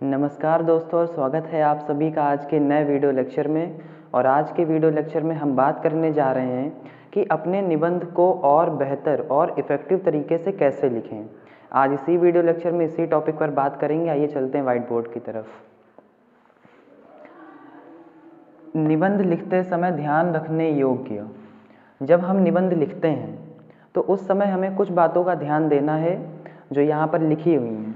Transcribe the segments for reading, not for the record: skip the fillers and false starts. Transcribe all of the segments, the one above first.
नमस्कार दोस्तों और स्वागत है आप सभी का आज के नए वीडियो लेक्चर में। और आज के वीडियो लेक्चर में हम बात करने जा रहे हैं कि अपने निबंध को और बेहतर और इफ़ेक्टिव तरीके से कैसे लिखें। आज इसी वीडियो लेक्चर में इसी टॉपिक पर बात करेंगे। आइए चलते हैं व्हाइट बोर्ड की तरफ। निबंध लिखते समय ध्यान रखने योग्य। जब हम निबंध लिखते हैं तो उस समय हमें कुछ बातों का ध्यान देना है जो यहाँ पर लिखी हुई हैं।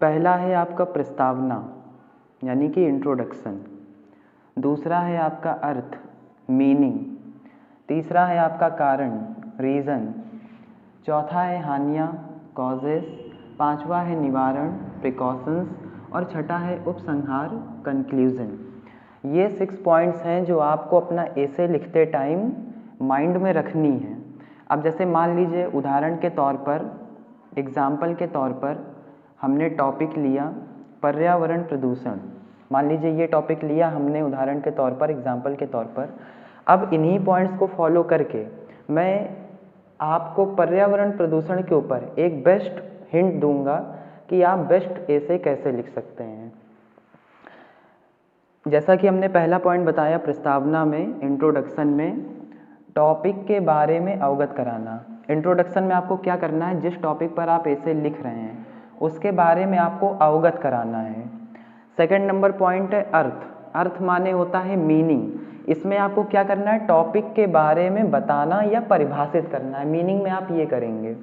पहला है आपका प्रस्तावना यानी कि इंट्रोडक्शन। दूसरा है आपका अर्थ मीनिंग। तीसरा है आपका कारण रीज़न। चौथा है हानियाँ कॉजेस। पांचवा है निवारण प्रिकॉशंस। और छठा है उपसंहार कंक्लूजन। ये 6 पॉइंट्स हैं जो आपको अपना एसे लिखते टाइम माइंड में रखनी है। अब जैसे मान लीजिए उदाहरण के तौर पर, एग्जाम्पल के तौर पर हमने टॉपिक लिया पर्यावरण प्रदूषण। मान लीजिए ये टॉपिक लिया हमने उदाहरण के तौर पर, एग्जाम्पल के तौर पर। अब इन्हीं पॉइंट्स को फॉलो करके मैं आपको पर्यावरण प्रदूषण के ऊपर एक बेस्ट हिंट दूंगा कि आप बेस्ट एसे कैसे लिख सकते हैं। जैसा कि हमने पहला पॉइंट बताया प्रस्तावना में, इंट्रोडक्शन में, टॉपिक के बारे में अवगत कराना। इंट्रोडक्शन में आपको क्या करना है, जिस टॉपिक पर आप एसे लिख रहे हैं उसके बारे में आपको अवगत कराना है। सेकंड नंबर पॉइंट है अर्थ। अर्थ माने होता है मीनिंग। इसमें आपको क्या करना है, टॉपिक के बारे में बताना या परिभाषित करना है। मीनिंग में आप ये करेंगे।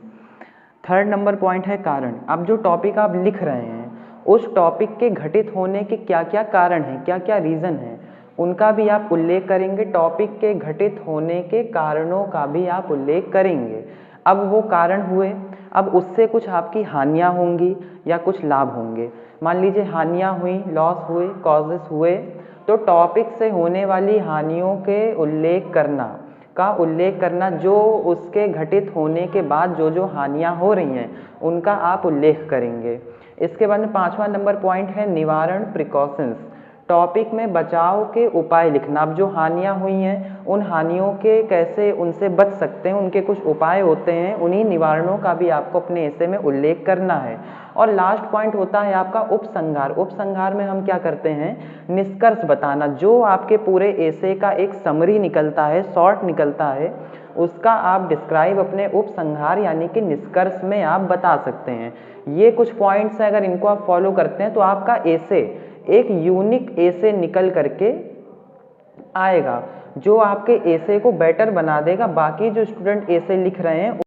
थर्ड नंबर पॉइंट है कारण। अब जो टॉपिक आप लिख रहे हैं उस टॉपिक के घटित होने के क्या क्या कारण हैं, क्या क्या रीज़न है, उनका भी आप उल्लेख करेंगे। टॉपिक के घटित होने के कारणों का भी आप उल्लेख करेंगे। अब वो कारण हुए, अब उससे कुछ आपकी हानियाँ होंगी या कुछ लाभ होंगे। मान लीजिए हानियाँ हुई, लॉस हुए, कॉजेस हुए, तो टॉपिक से होने वाली हानियों के उल्लेख करना जो उसके घटित होने के बाद जो जो हानियाँ हो रही हैं उनका आप उल्लेख करेंगे। इसके बाद में पांचवा नंबर पॉइंट है निवारण प्रिकॉशंस। टॉपिक में बचाव के उपाय लिखना। अब जो हानियाँ हुई हैं उन हानियों के कैसे उनसे बच सकते हैं, उनके कुछ उपाय होते हैं, उन्हीं निवारणों का भी आपको अपने एसे में उल्लेख करना है। और लास्ट पॉइंट होता है आपका उपसंहार। उपसंहार में हम क्या करते हैं, निष्कर्ष बताना। जो आपके पूरे एसे का एक समरी निकलता है, शॉर्ट निकलता है, उसका आप डिस्क्राइब अपने उपसंहार यानी कि निष्कर्ष में आप बता सकते हैं। ये कुछ पॉइंट्स हैं, अगर इनको आप फॉलो करते हैं तो आपका एसे एक यूनिक एसे निकल करके आएगा जो आपके एसे को बेटर बना देगा। बाकी जो स्टूडेंट एसे लिख रहे हैं